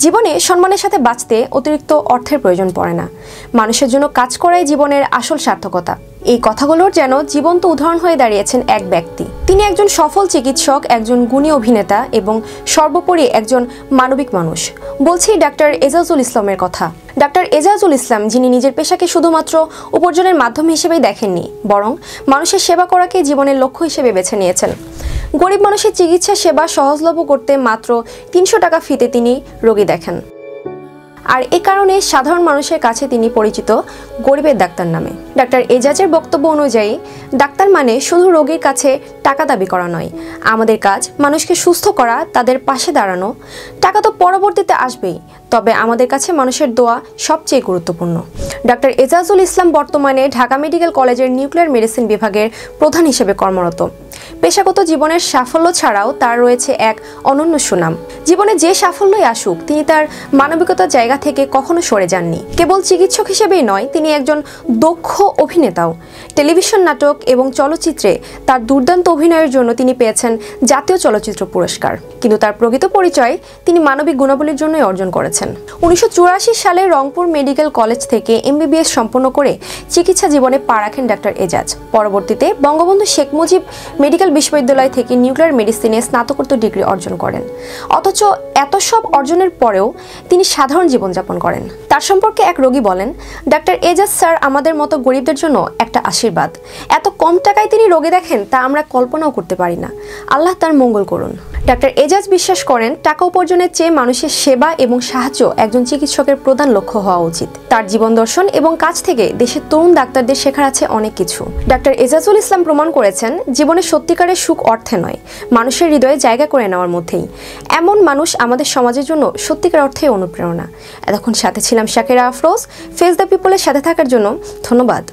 জীবনে সম্মানের সাথে বাঁচতে অতিরিক্ত অর্থের প্রয়োজন পড়ে না। মানুষের জন্য কাজ করাই জীবনের আসল সার্থকতা। এই কথাগুলোর যেন জীবন্ত উদাহরণ হয়ে দাঁড়িয়েছেন এক ব্যক্তি। তিনি একজন সফল চিকিৎসক, একজন গুণী অভিনেতা এবং সর্বোপরি একজন মানবিক মানুষ। বলছি ডাক্তার এজাজুল ইসলামের কথা। ডাক্তার এজাজুল ইসলাম, যিনি নিজের পেশাকে শুধুমাত্র উপার্জনের মাধ্যম হিসেবেই দেখেননি, বরং মানুষের সেবা করাকে জীবনের লক্ষ্য হিসেবে বেছে নিয়েছেন। গরিব মানুষের চিকিৎসা সেবা সহজলভ্য করতে মাত্র ৩০০ টাকা ফিতে তিনি রোগী দেখেন। আর এ কারণে সাধারণ মানুষের কাছে তিনি পরিচিত গরিবের ডাক্তার নামে। ডাক্তার এজাজের বক্তব্য অনুযায়ী ডাক্তার মানে শুধু রোগীর কাছে টাকা দাবি করা নয়, আমাদের কাজ মানুষকে সুস্থ করা, তাদের পাশে দাঁড়ানো। টাকা তো পরবর্তীতে আসবেই, তবে আমাদের কাছে মানুষের দোয়া সবচেয়ে গুরুত্বপূর্ণ। ডাক্তার এজাজুল ইসলাম বর্তমানে ঢাকা মেডিকেল কলেজের নিউক্লিয়ার মেডিসিন বিভাগের প্রধান হিসেবে কর্মরত। পেশাগত জীবনের সাফল্য ছাড়াও তার রয়েছে এক অনন্য সুনাম। জীবনে যে সাফল্যই আসুক, তিনি তার মানবিকতার জায়গা থেকে কখনো সরে যাননি। কেবল চিকিৎসক হিসেবেই নয়, তিনি একজন দক্ষ অভিনেতাও। টেলিভিশন নাটক এবং চলচ্চিত্রে তার দুর্দান্ত অভিনয়ের জন্য তিনি পেয়েছেন জাতীয় চলচ্চিত্র পুরস্কার। কিন্তু তার প্রকৃত পরিচয় তিনি মানবিক গুণাবলীর জন্যই অর্জন করেছেন। ১৯৮৪ সালে রংপুর মেডিকেল কলেজ থেকে MBBS সম্পন্ন করে চিকিৎসা জীবনে পা রাখেন ডাক্তার এজাজ। পরবর্তীতে বঙ্গবন্ধু শেখ মুজিব মেডিকেল বিশ্ববিদ্যালয় থেকে নিউক্লিয়ার মেডিসিনে স্নাতকোত্তর ডিগ্রি অর্জন করেন। অথচ এত সব অর্জনের পরেও তিনি সাধারণ জীবনযাপন করেন। তার সম্পর্কে এক রোগী বলেন, ডাক্তার এজাজ স্যার আমাদের মতো গরিবদের জন্য একটা আশীর্বাদ। এত কম টাকায় তিনি রোগী দেখেন, তা আমরা কল্পনাও করতে পারি না। আল্লাহ তার মঙ্গল করুন। ডাক্তার এজাজ বিশ্বাস করেন, টাকা উপার্জনের চেয়ে মানুষের সেবা এবং সাহায্য একজন চিকিৎসকের প্রধান লক্ষ্য হওয়া উচিত। তার জীবন দর্শন এবং কাজ থেকে দেশের তরুণ ডাক্তারদের শেখার আছে অনেক কিছু। ডাক্তার এজাজুল ইসলাম প্রমাণ করেছেন, জীবনে সত্যিকারের সুখ অর্থে নয়, মানুষের হৃদয়ে জায়গা করে নেওয়ার মধ্যেই। এমন মানুষ আমাদের সমাজের জন্য সত্যিকার অর্থে অনুপ্রেরণা। এতক্ষণ সাথে ছিলাম শাকিরা আফরোজ। ফেস দ্য পিপলের সাথে থাকার জন্য ধন্যবাদ।